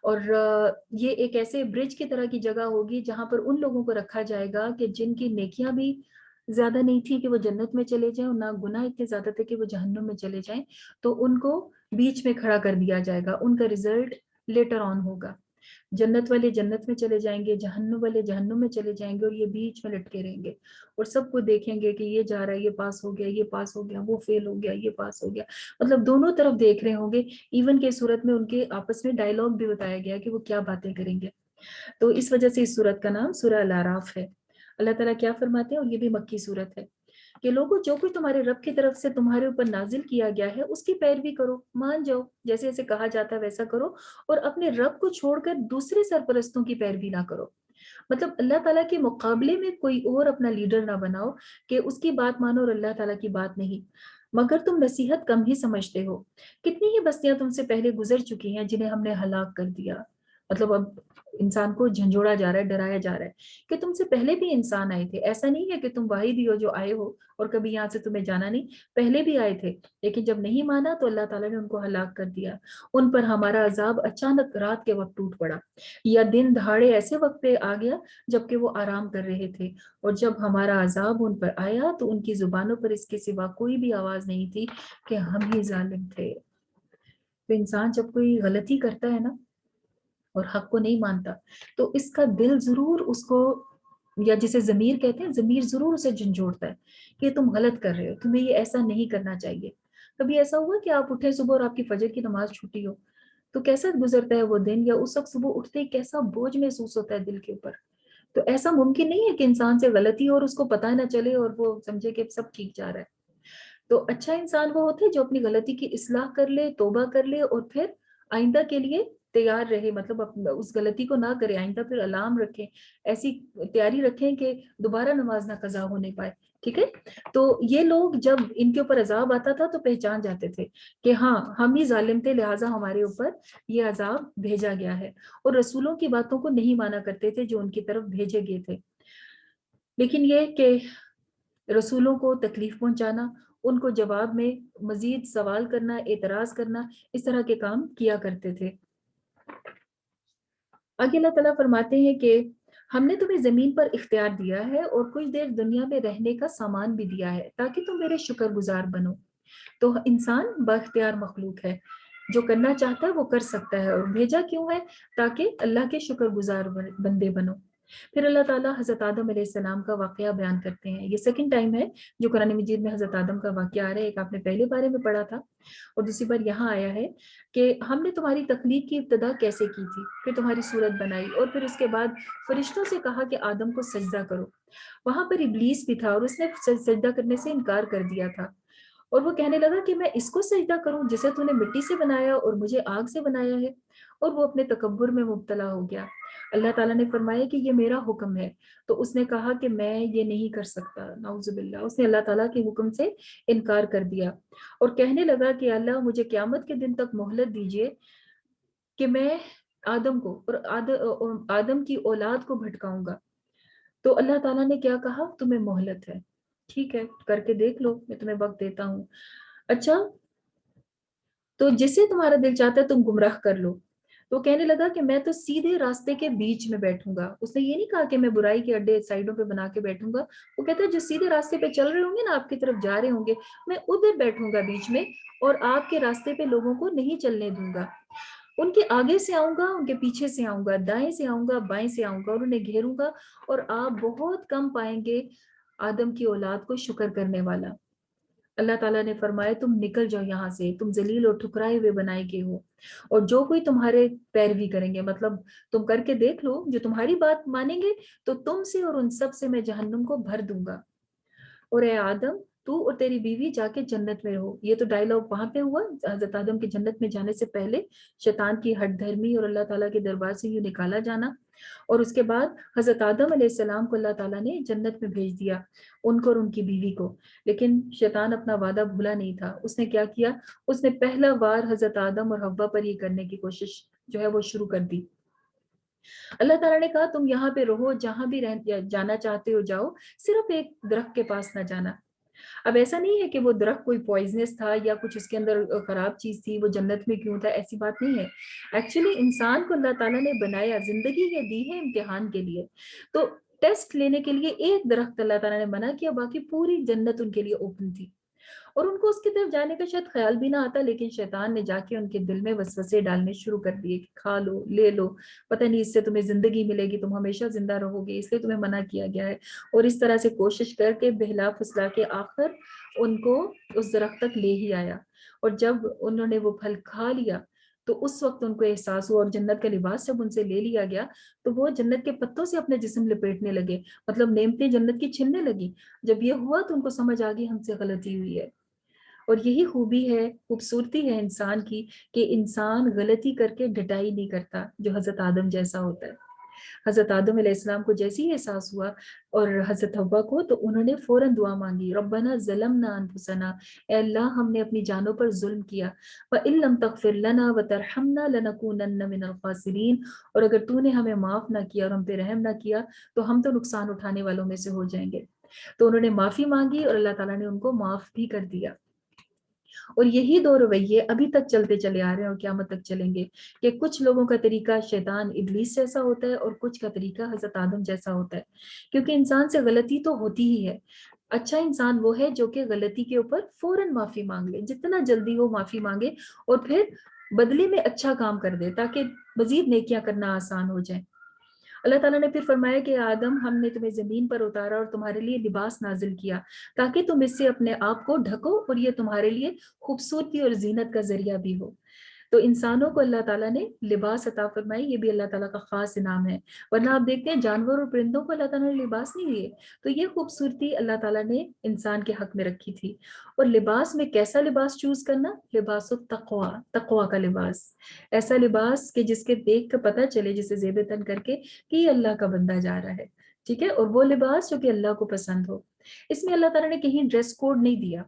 اور یہ ایک ایسے برج کی طرح کی جگہ ہوگی جہاں پر ان لوگوں کو رکھا جائے گا کہ جن کی نیکیاں بھی زیادہ نہیں تھی کہ وہ جنت میں چلے جائیں، اور نہ گناہ اتنے زیادہ تھے کہ وہ جہنم میں چلے جائیں، تو ان کو بیچ میں کھڑا کر دیا جائے گا۔ ان کا رزلٹ لیٹر آن ہوگا، جنت والے جنت میں چلے جائیں گے، جہنم والے جہنم میں چلے جائیں گے، اور یہ بیچ میں لٹکے رہیں گے، اور سب کو دیکھیں گے کہ یہ جا رہا ہے، یہ پاس ہو گیا، یہ پاس ہو گیا، وہ فیل ہو گیا، یہ پاس ہو گیا، مطلب دونوں طرف دیکھ رہے ہوں گے۔ ایون کے صورت میں ان کے آپس میں ڈائلاگ بھی بتایا گیا کہ وہ کیا باتیں کریں گے۔ تو اس وجہ سے اس صورت کا نام سورہ الاعراف ہے۔ اللہ تعالیٰ کیا فرماتے ہیں، اور یہ بھی مکی صورت ہے، کہ لوگوں جو کچھ تمہارے رب کی طرف سے تمہارے اوپر نازل کیا گیا ہے اس کی پیروی کرو، مان جاؤ، جیسے جیسے کہا جاتا ہے ویسا کرو، اور اپنے رب کو چھوڑ کر دوسرے سرپرستوں کی پیروی نہ کرو۔ مطلب اللہ تعالیٰ کے مقابلے میں کوئی اور اپنا لیڈر نہ بناؤ کہ اس کی بات مانو اور اللہ تعالیٰ کی بات نہیں، مگر تم نصیحت کم ہی سمجھتے ہو۔ کتنی ہی بستیاں تم سے پہلے گزر چکی ہیں جنہیں ہم نے ہلاک کر دیا۔ مطلب اب انسان کو جھنجھوڑا جا رہا ہے، ڈرایا جا رہا ہے کہ تم سے پہلے بھی انسان آئے تھے، ایسا نہیں ہے کہ تم واحد ہی ہو جو آئے ہو اور کبھی یہاں سے تمہیں جانا نہیں، پہلے بھی آئے تھے، لیکن جب نہیں مانا تو اللہ تعالیٰ نے ان کو ہلاک کر دیا۔ ان پر ہمارا عذاب اچانک رات کے وقت ٹوٹ پڑا، یا دن دہاڑے ایسے وقت پہ آ گیا جبکہ وہ آرام کر رہے تھے، اور جب ہمارا عذاب ان پر آیا تو ان کی زبانوں پر اس کے سوا کوئی بھی آواز نہیں تھی کہ ہم ہی ظالم تھے۔ تو انسان جب کوئی غلطی کرتا ہے نا اور حق کو نہیں مانتا، تو اس کا دل ضرور اس کو، یا جسے ضمیر کہتے ہیں، ضمیر ضرور اسے جھنجھوڑتا ہے کہ تم غلط کر رہے ہو، تمہیں یہ ایسا نہیں کرنا چاہیے۔ کبھی ایسا ہوا کہ آپ اٹھے صبح اور آپ کی فجر کی نماز چھوٹی ہو، تو کیسا گزرتا ہے وہ دن، یا اس وقت صبح اٹھتے ہی کیسا بوجھ محسوس ہوتا ہے دل کے اوپر۔ تو ایسا ممکن نہیں ہے کہ انسان سے غلطی اور اس کو پتہ نہ چلے اور وہ سمجھے کہ سب ٹھیک جا رہا ہے۔ تو اچھا انسان وہ ہوتا ہے جو اپنی غلطی کی اصلاح کر لے، توبہ کر لے، اور پھر آئندہ کے لیے تیار رہے، مطلب اس غلطی کو نہ کرے، آئندہ پھر الارم رکھیں، ایسی تیاری رکھیں کہ دوبارہ نماز نہ قضا ہونے پائے، ٹھیک ہے۔ تو یہ لوگ جب ان کے اوپر عذاب آتا تھا تو پہچان جاتے تھے کہ ہاں ہم ہی ظالم تھے، لہٰذا ہمارے اوپر یہ عذاب بھیجا گیا ہے، اور رسولوں کی باتوں کو نہیں مانا کرتے تھے جو ان کی طرف بھیجے گئے تھے۔ لیکن یہ کہ رسولوں کو تکلیف پہنچانا، ان کو جواب میں مزید سوال کرنا، اعتراض کرنا، اس طرح کے کام کیا کرتے تھے۔ آگے اللہ تعالیٰ فرماتے ہیں کہ ہم نے تمہیں زمین پر اختیار دیا ہے اور کچھ دیر دنیا میں رہنے کا سامان بھی دیا ہے تاکہ تم میرے شکر گزار بنو۔ تو انسان با اختیار مخلوق ہے، جو کرنا چاہتا ہے وہ کر سکتا ہے، اور بھیجا کیوں ہے؟ تاکہ اللہ کے شکر گزار بندے بنو۔ پھر اللہ تعالیٰ حضرت آدم علیہ السلام کا واقعہ بیان کرتے ہیں۔ یہ سیکنڈ ٹائم ہے جو قرآن مجید میں حضرت آدم کا واقعہ آ رہا ہے، ایک آپ نے پہلے بارے میں پڑھا تھا، اور دوسری بار یہاں آیا ہے کہ ہم نے تمہاری تخلیق کی ابتدا کیسے کی تھی، پھر تمہاری صورت بنائی، اور پھر اس کے بعد فرشتوں سے کہا کہ آدم کو سجدہ کرو۔ وہاں پر ابلیس بھی تھا اور اس نے سجدہ کرنے سے انکار کر دیا تھا، اور وہ کہنے لگا کہ میں اس کو سجدہ کروں جسے تو نے مٹی سے بنایا اور مجھے آگ سے بنایا ہے، اور وہ اپنے تکبر میں مبتلا ہو گیا۔ اللہ تعالیٰ نے فرمایا کہ یہ میرا حکم ہے، تو اس نے کہا کہ میں یہ نہیں کر سکتا، نعوذ باللہ، اس نے اللہ تعالیٰ کے حکم سے انکار کر دیا اور کہنے لگا کہ اللہ مجھے قیامت کے دن تک مہلت دیجیے کہ میں آدم کو اور آدم کی اولاد کو بھٹکاؤں گا۔ تو اللہ تعالیٰ نے کیا کہا، تمہیں مہلت ہے، ٹھیک ہے کر کے دیکھ لو، میں تمہیں وقت دیتا ہوں۔ اچھا، تو جسے تمہارا دل چاہتا ہے تم گمراہ کر لو۔ تو کہنے لگا کہ میں تو سیدھے راستے کے بیچ میں بیٹھوں گا۔ اس نے یہ نہیں کہا کہ میں برائی کے اڈے سائڈوں پہ بنا کے بیٹھوں گا، وہ کہتا ہے جو سیدھے راستے پہ چل رہے ہوں گے نا، آپ کی طرف جا رہے ہوں گے، میں ادھر بیٹھوں گا بیچ میں، اور آپ کے راستے پہ لوگوں کو نہیں چلنے دوں گا۔ ان کے آگے سے آؤں گا، ان کے پیچھے سے آؤں گا، دائیں سے آؤں گا، بائیں سے آؤں گا، اور انہیں گھیروں گا، اور آپ بہت کم پائیں گے آدم کی اولاد کو شکر کرنے والا۔ اللہ تعالیٰ نے فرمایا تم نکل جاؤ یہاں سے، تم ذلیل اور ٹھکرائے ہوئے بنائے گئے ہو، اور جو کوئی تمہارے پیروی کریں گے، مطلب تم کر کے دیکھ لو، جو تمہاری بات مانیں گے تو تم سے اور ان سب سے میں جہنم کو بھر دوں گا، اور اے آدم تو اور تیری بیوی جا کے جنت میں رہو۔ یہ تو ڈائلاگ وہاں پہ ہوا حضرت آدم کے جنت میں جانے سے پہلے، شیطان کی ہٹ دھرمی اور اللہ تعالیٰ کے دربار سے یوں نکالا جانا، اور اس کے بعد حضرت آدم علیہ السلام کو اللہ تعالیٰ نے جنت میں بھیج دیا، ان کو اور ان کی بیوی کو۔ لیکن شیطان اپنا وعدہ بھولا نہیں تھا، اس نے کیا کیا، اس نے پہلا وار حضرت آدم اور حوا پر یہ کرنے کی کوشش جو ہے وہ شروع کر دی۔ اللہ تعالیٰ نے کہا تم یہاں پہ رہو، جہاں بھی جانا چاہتے ہو جاؤ، صرف ایک درخت کے پاس نہ جانا۔ اب ایسا نہیں ہے کہ وہ درخت کوئی پوائزنس تھا یا کچھ اس کے اندر خراب چیز تھی، وہ جنت میں کیوں تھا، ایسی بات نہیں ہے۔ ایکچولی انسان کو اللہ تعالیٰ نے بنایا، زندگی یہ دی ہے امتحان کے لیے، تو ٹیسٹ لینے کے لیے ایک درخت اللہ تعالیٰ نے منع کیا، باقی پوری جنت ان کے لیے اوپن تھی، اور ان کو اس کی طرف جانے کا شاید خیال بھی نہ آتا، لیکن شیطان نے جا کے ان کے دل میں وسوسے ڈالنے شروع کر دیے کہ کھا لو، لے لو، پتہ نہیں اس سے تمہیں زندگی ملے گی، تم ہمیشہ زندہ رہو گے، اس لیے تمہیں منع کیا گیا ہے، اور اس طرح سے کوشش کر کے بہلا پھسلا کے آخر ان کو اس درخت تک لے ہی آیا، اور جب انہوں نے وہ پھل کھا لیا تو اس وقت ان کو احساس ہوا، اور جنت کا لباس جب ان سے لے لیا گیا تو وہ جنت کے پتوں سے اپنے جسم لپیٹنے لگے، مطلب نعمتیں جنت کی چھننے لگی۔ جب یہ ہوا تو ان کو سمجھ آ گئی ہم سے غلطی ہوئی ہے، اور یہی خوبی ہے، خوبصورتی ہے انسان کی، کہ انسان غلطی کر کے ڈٹائی نہیں کرتا، جو حضرت آدم جیسا ہوتا ہے۔ حضرت آدم علیہ السلام کو جیسے ہی احساس ہوا، اور حضرت حوا کو، تو انہوں نے فوراً دعا مانگی، ربنا ظلمنا انفسنا، اے اللہ ہم نے اپنی جانوں پر ظلم کیا، وَإِن لَمْ تَغْفِرْ لَنَا وَتَرْحَمْنَا لَنَكُونَنَّ مِنَ الْخَاسِرِينَ، اور اگر تو نے ہمیں معاف نہ کیا اور ہم پہ رحم نہ کیا تو ہم تو نقصان اٹھانے والوں میں سے ہو جائیں گے۔ تو انہوں نے معافی مانگی اور اللہ تعالیٰ نے ان کو معاف بھی کر دیا، اور یہی دو رویے ابھی تک چلتے چلے آ رہے ہیں اور قیامت تک چلیں گے، کہ کچھ لوگوں کا طریقہ شیطان ابلیس جیسا ہوتا ہے اور کچھ کا طریقہ حضرت آدم جیسا ہوتا ہے، کیونکہ انسان سے غلطی تو ہوتی ہی ہے۔ اچھا انسان وہ ہے جو کہ غلطی کے اوپر فوراً معافی مانگ لے، جتنا جلدی وہ معافی مانگے اور پھر بدلے میں اچھا کام کر دے، تاکہ مزید نیکیاں کرنا آسان ہو جائے۔ اللہ تعالیٰ نے پھر فرمایا کہ آدم ہم نے تمہیں زمین پر اتارا اور تمہارے لیے لباس نازل کیا تاکہ تم اس سے اپنے آپ کو ڈھکو اور یہ تمہارے لیے خوبصورتی اور زینت کا ذریعہ بھی ہو۔ تو انسانوں کو اللہ تعالیٰ نے لباس عطا فرمائی، یہ بھی اللہ تعالیٰ کا خاص انعام ہے، ورنہ آپ دیکھتے ہیں جانور اور پرندوں کو اللہ تعالیٰ نے لباس نہیں دیے، تو یہ خوبصورتی اللہ تعالیٰ نے انسان کے حق میں رکھی تھی۔ اور لباس میں کیسا لباس چوز کرنا، لباس التقوی، تقوی کا لباس، ایسا لباس کہ جس کے دیکھ کے پتہ چلے، جسے زیب تن کر کے کہ یہ اللہ کا بندہ جا رہا ہے، ٹھیک ہے، اور وہ لباس جو کہ اللہ کو پسند ہو۔ اس میں اللہ تعالیٰ نے کہیں ڈریس کوڈ نہیں دیا،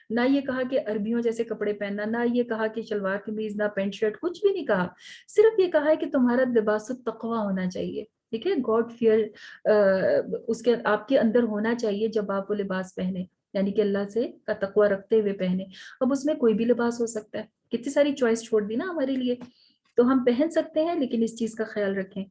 نہ یہ کہا کہ عربیوں جیسے کپڑے پہننا، نہ یہ کہا کہ شلوار قمیض، نہ پینٹ شرٹ، کچھ بھی نہیں کہا، صرف یہ کہا ہے کہ تمہارا لباس التقوی ہونا چاہیے، ٹھیک ہے، گاڈ فیئر اس کے آپ کے اندر ہونا چاہیے جب آپ وہ لباس پہنے، یعنی کہ اللہ سے کا تقوی رکھتے ہوئے پہنے۔ اب اس میں کوئی بھی لباس ہو سکتا ہے، کتنی ساری چوائس چھوڑ دی نا ہمارے لیے، تو ہم پہن سکتے ہیں، لیکن اس چیز کا خیال رکھیں۔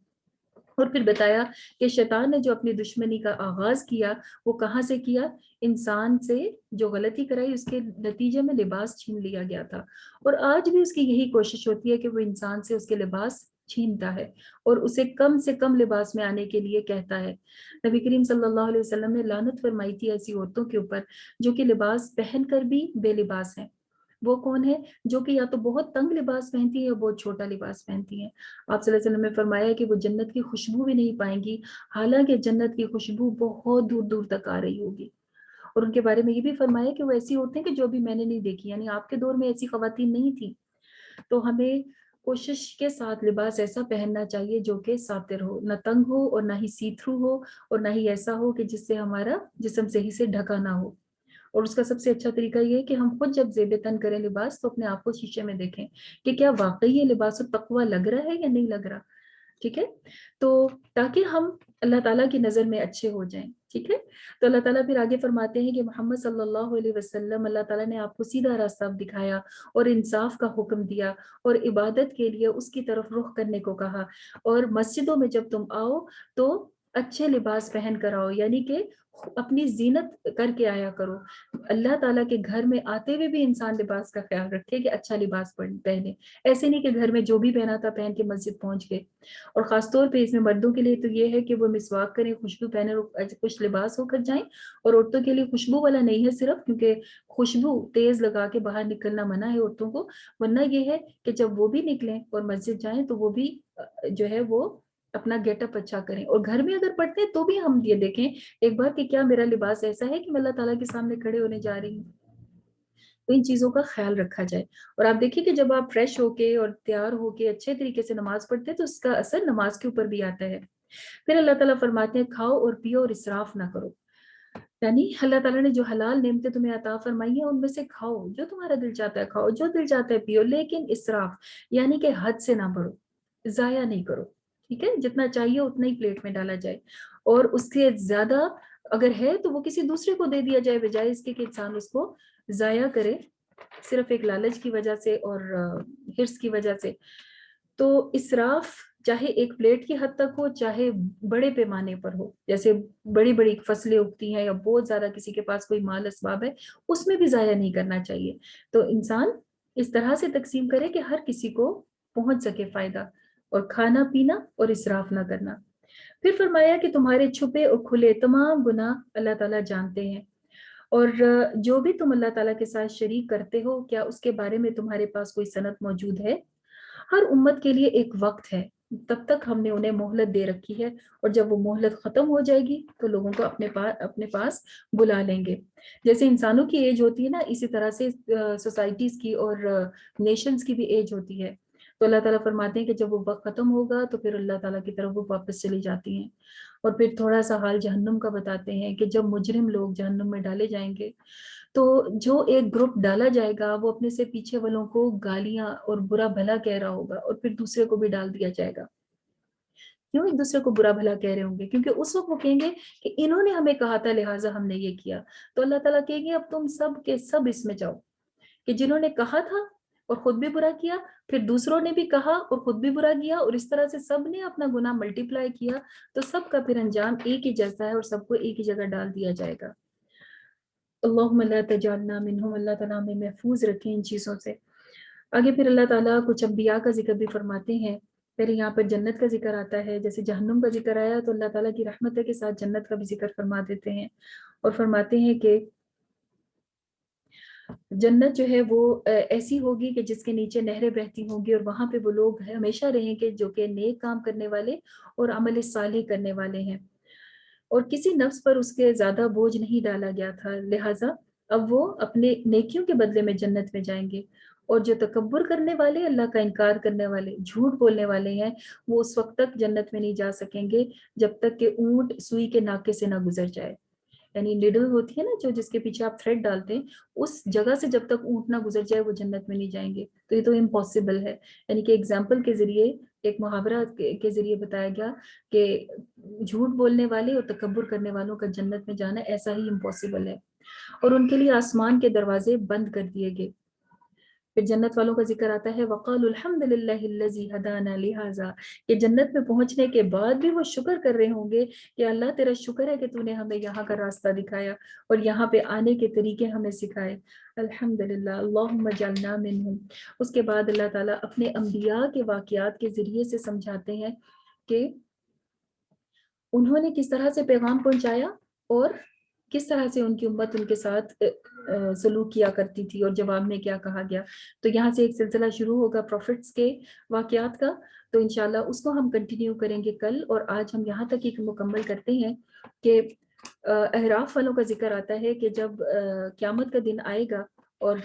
اور پھر بتایا کہ شیطان نے جو اپنی دشمنی کا آغاز کیا وہ کہاں سے کیا، انسان سے جو غلطی کرائی اس کے نتیجے میں لباس چھین لیا گیا تھا، اور آج بھی اس کی یہی کوشش ہوتی ہے کہ وہ انسان سے اس کے لباس چھینتا ہے اور اسے کم سے کم لباس میں آنے کے لیے کہتا ہے۔ نبی کریم صلی اللہ علیہ وسلم نے لعنت فرمائی تھی ایسی عورتوں کے اوپر جو کہ لباس پہن کر بھی بے لباس ہیں۔ وہ کون ہے؟ جو کہ یا تو بہت تنگ لباس پہنتی ہے یا بہت چھوٹا لباس پہنتی ہیں۔ آپ صلی اللہ علیہ وسلم نے فرمایا کہ وہ جنت کی خوشبو بھی نہیں پائیں گی، حالانکہ جنت کی خوشبو بہت دور دور تک آ رہی ہوگی، اور ان کے بارے میں یہ بھی فرمایا کہ وہ ایسی عورتیں کہ جو بھی میں نے نہیں دیکھی، یعنی آپ کے دور میں ایسی خواتین نہیں تھی. تو ہمیں کوشش کے ساتھ لباس ایسا پہننا چاہیے جو کہ ساتر ہو، نہ تنگ ہو اور نہ ہی سی تھرو ہو، اور نہ ہی ایسا ہو کہ جس سے ہمارا جسم صحیح سے ڈھکا نہ ہو. اور اس کا سب سے اچھا طریقہ یہ ہے کہ ہم خود جب زیب تن کریں لباس تو اپنے آپ کو شیشے میں دیکھیں کہ کیا واقعی یہ لباس التقویٰ لگ رہا ہے یا نہیں لگ رہا. ٹھیک ہے، تو تاکہ ہم اللہ تعالیٰ کی نظر میں اچھے ہو جائیں. ٹھیک ہے، تو اللہ تعالیٰ پھر آگے فرماتے ہیں کہ محمد صلی اللہ علیہ وسلم، اللہ تعالیٰ نے آپ کو سیدھا راستہ دکھایا اور انصاف کا حکم دیا اور عبادت کے لیے اس کی طرف رخ کرنے کو کہا. اور مسجدوں میں جب تم آؤ تو اچھے لباس پہن کر آؤ، یعنی کہ اپنی زینت کر کے آیا کرو. اللہ تعالیٰ کے گھر میں آتے ہوئے بھی انسان لباس کا خیال رکھے کہ اچھا لباس پہنے. ایسے نہیں کہ گھر میں جو بھی پہنا تھا پہن کے مسجد پہنچ گئے. اور خاص طور پہ اس میں مردوں کے لیے تو یہ ہے کہ وہ مسواک کریں، خوشبو پہنے، کچھ لباس ہو کر جائیں. اور عورتوں کے لیے خوشبو والا نہیں ہے صرف، کیونکہ خوشبو تیز لگا کے باہر نکلنا منع ہے عورتوں کو. ورنہ یہ ہے کہ جب وہ بھی نکلیں اور مسجد جائیں تو وہ بھی جو ہے وہ اپنا گیٹ اپ اچھا کریں. اور گھر میں اگر پڑھتے ہیں تو بھی ہم یہ دیکھیں ایک بار کہ کیا میرا لباس ایسا ہے کہ میں اللہ تعالیٰ کے سامنے کھڑے ہونے جا رہی ہوں. تو ان چیزوں کا خیال رکھا جائے. اور آپ دیکھیے کہ جب آپ فریش ہو کے اور تیار ہو کے اچھے طریقے سے نماز پڑھتے ہیں تو اس کا اثر نماز کے اوپر بھی آتا ہے. پھر اللہ تعالیٰ فرماتے ہیں کھاؤ اور پیو اور اسراف نہ کرو. یعنی اللہ تعالیٰ نے جو حلال نعمتیں تمہیں عطا فرمائی ہیں ان میں سے کھاؤ، جو تمہارا دل چاہتا ہے کھاؤ، جو دل چاہتا ہے پیو، لیکن اسراف یعنی کہ حد سے نہ بڑھو، ضائع نہیں کرو. ٹھیک ہے، جتنا چاہیے اتنا ہی پلیٹ میں ڈالا جائے، اور اس سے زیادہ اگر ہے تو وہ کسی دوسرے کو دے دیا جائے، بجائے اس کے کہ انسان اس کو ضائع کرے صرف ایک لالچ کی وجہ سے اور حرص کی وجہ سے. تو اسراف چاہے ایک پلیٹ کی حد تک ہو، چاہے بڑے پیمانے پر ہو، جیسے بڑی بڑی فصلیں اگتی ہیں یا بہت زیادہ کسی کے پاس کوئی مال اسباب ہے، اس میں بھی ضائع نہیں کرنا چاہیے. تو انسان اس طرح سے تقسیم کرے کہ ہر کسی کو پہنچ سکے فائدہ، اور کھانا پینا اور اسراف نہ کرنا. پھر فرمایا کہ تمہارے چھپے اور کھلے تمام گناہ اللہ تعالیٰ جانتے ہیں، اور جو بھی تم اللہ تعالیٰ کے ساتھ شریک کرتے ہو کیا اس کے بارے میں تمہارے پاس کوئی سند موجود ہے؟ ہر امت کے لیے ایک وقت ہے، تب تک ہم نے انہیں مہلت دے رکھی ہے، اور جب وہ مہلت ختم ہو جائے گی تو لوگوں کو اپنے پاس بلا لیں گے. جیسے انسانوں کی ایج ہوتی ہے نا، اسی طرح سے سوسائٹیز کی اور نیشنز کی بھی ایج ہوتی ہے. تو اللہ تعالیٰ فرماتے ہیں کہ جب وہ وقت ختم ہوگا تو پھر اللہ تعالیٰ کی طرف وہ واپس چلی جاتی ہیں. اور پھر تھوڑا سا حال جہنم کا بتاتے ہیں کہ جب مجرم لوگ جہنم میں ڈالے جائیں گے تو جو ایک گروپ ڈالا جائے گا وہ اپنے سے پیچھے والوں کو گالیاں اور برا بھلا کہہ رہا ہوگا، اور پھر دوسرے کو بھی ڈال دیا جائے گا. کیوں ایک دوسرے کو برا بھلا کہہ رہے ہوں گے؟ کیونکہ اس وقت وہ کہیں گے کہ انہوں نے ہمیں کہا تھا لہٰذا ہم نے یہ کیا. تو اللہ تعالیٰ کہیں گے اب تم سب کے سب اس میں جاؤ کہ جنہوں نے کہا تھا اور خود بھی برا کیا، پھر دوسروں نے بھی کہا اور خود بھی برا کیا، اور اس طرح سے سب نے اپنا گناہ ملٹیپلائی کیا، تو سب کا پھر انجام ایک ہی جیسا ہے اور سب کو ایک ہی جگہ ڈال دیا جائے گا. اللہم لا تجعلنا منہم، اللہ تعالیٰ ہمیں محفوظ رکھیں ان چیزوں سے. آگے پھر اللہ تعالیٰ کچھ انبیاء کا ذکر بھی فرماتے ہیں. پہلے یہاں پر جنت کا ذکر آتا ہے، جیسے جہنم کا ذکر آیا تو اللہ تعالیٰ کی رحمت کے ساتھ جنت کا بھی ذکر فرما دیتے ہیں، اور فرماتے ہیں کہ جنت جو ہے وہ ایسی ہوگی کہ جس کے نیچے نہریں بہتی ہوں گی، اور وہاں پہ وہ لوگ ہمیشہ رہیں گے جو کہ نیک کام کرنے والے اور عمل صالح کرنے والے ہیں، اور کسی نفس پر اس کے زیادہ بوجھ نہیں ڈالا گیا تھا، لہٰذا اب وہ اپنے نیکیوں کے بدلے میں جنت میں جائیں گے. اور جو تکبر کرنے والے، اللہ کا انکار کرنے والے، جھوٹ بولنے والے ہیں، وہ اس وقت تک جنت میں نہیں جا سکیں گے جب تک کہ اونٹ سوئی کے ناکے سے نہ گزر جائے. یعنی نیڈل ہوتی ہے نا جو جس کے پیچھے آپ تھریڈ ڈالتے ہیں، اس جگہ سے جب تک اونٹ نہ گزر جائے وہ جنت میں نہیں جائیں گے. تو یہ تو امپاسبل ہے. یعنی کہ ایگزامپل کے ذریعے، ایک محاورہ کے ذریعے بتایا گیا کہ جھوٹ بولنے والے اور تکبر کرنے والوں کا جنت میں جانا ایسا ہی امپاسبل ہے، اور ان کے لیے آسمان کے دروازے بند کر دیے گئے. پھر جنت والوں کا ذکر آتا ہے وقالوا الحمد للہ الذی ہدانا لہذا، کہ جنت میں پہنچنے کے بعد بھی وہ شکر کر رہے ہوں گے کہ اللہ تیرا شکر ہے کہ تو نے ہمیں یہاں کا راستہ دکھایا اور یہاں پہ آنے کے طریقے ہمیں سکھائے. الحمد للہ اللہم اجعلنا منہم. اس کے بعد اللہ تعالیٰ اپنے انبیاء کے واقعات کے ذریعے سے سمجھاتے ہیں کہ انہوں نے کس طرح سے پیغام پہنچایا اور کس طرح سے ان کی امت ان کے ساتھ سلوک کیا کرتی تھی اور جواب میں کیا کہا گیا. تو یہاں سے ایک سلسلہ شروع ہوگا پروفٹس کے واقعات کا، تو انشاءاللہ اس کو ہم کنٹینیو کریں گے کل. اور آج ہم یہاں تک ہی مکمل کرتے ہیں کہ احراف والوں کا ذکر آتا ہے کہ جب قیامت کا دن آئے گا اور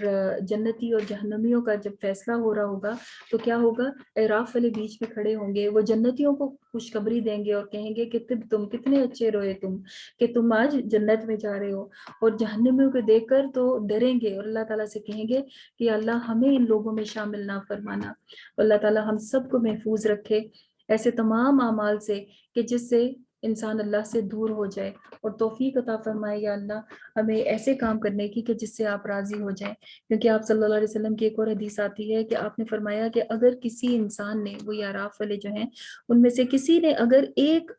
جنتی اور جہنمیوں کا جب فیصلہ ہو رہا ہوگا تو کیا ہوگا، اعراف والے بیچ میں کھڑے ہوں گے، وہ جنتیوں کو خوشخبری دیں گے اور کہیں گے کہ تم کتنے اچھے روئے کہ تم آج جنت میں جا رہے ہو، اور جہنمیوں کو دیکھ کر تو ڈریں گے اور اللہ تعالیٰ سے کہیں گے کہ اللہ ہمیں ان لوگوں میں شامل نہ فرمانا۔ اللہ تعالیٰ ہم سب کو محفوظ رکھے ایسے تمام اعمال سے کہ جس سے انسان اللہ سے دور ہو جائے، اور توفیق عطا فرمائے یا اللہ ہمیں ایسے کام کرنے کی کہ جس سے آپ راضی ہو جائیں، کیونکہ آپ صلی اللہ علیہ وسلم کی ایک اور حدیث آتی ہے کہ آپ نے فرمایا کہ اگر کسی انسان نے، وہ اعراف والے جو ہیں ان میں سے کسی نے اگر ایک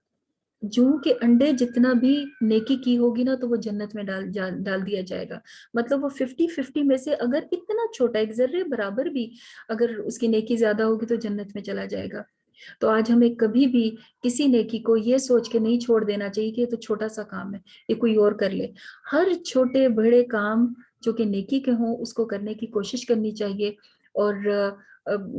جوں کے انڈے جتنا بھی نیکی کی ہوگی نا تو وہ جنت میں ڈال دیا جائے گا۔ مطلب وہ 50-50 میں سے اگر اتنا چھوٹا ایک ذرے برابر بھی اگر اس کی نیکی زیادہ ہوگی تو جنت میں چلا جائے گا۔ تو آج ہمیں کبھی بھی کسی نیکی کو یہ سوچ کے نہیں چھوڑ دینا چاہیے کہ یہ تو چھوٹا سا کام ہے، یہ کوئی اور کر لے۔ ہر چھوٹے بڑے کام جو کہ نیکی کے ہوں اس کو کرنے کی کوشش کرنی چاہیے، اور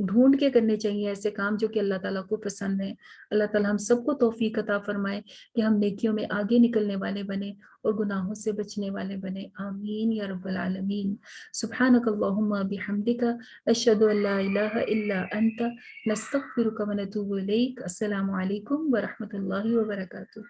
ڈھونڈ کے کرنے چاہیے ایسے کام جو کہ اللہ تعالیٰ کو پسند ہیں۔ اللہ تعالیٰ ہم سب کو توفیق عطا فرمائے کہ ہم نیکیوں میں آگے نکلنے والے بنے اور گناہوں سے بچنے والے بنے۔ آمین یا رب العالمین۔ سبحانک اللہم بحمدک، اشہد ان لا الہ الا انت، نستغفرک و نتوب الیک۔ السلام علیکم ورحمۃ اللہ وبرکاتہ۔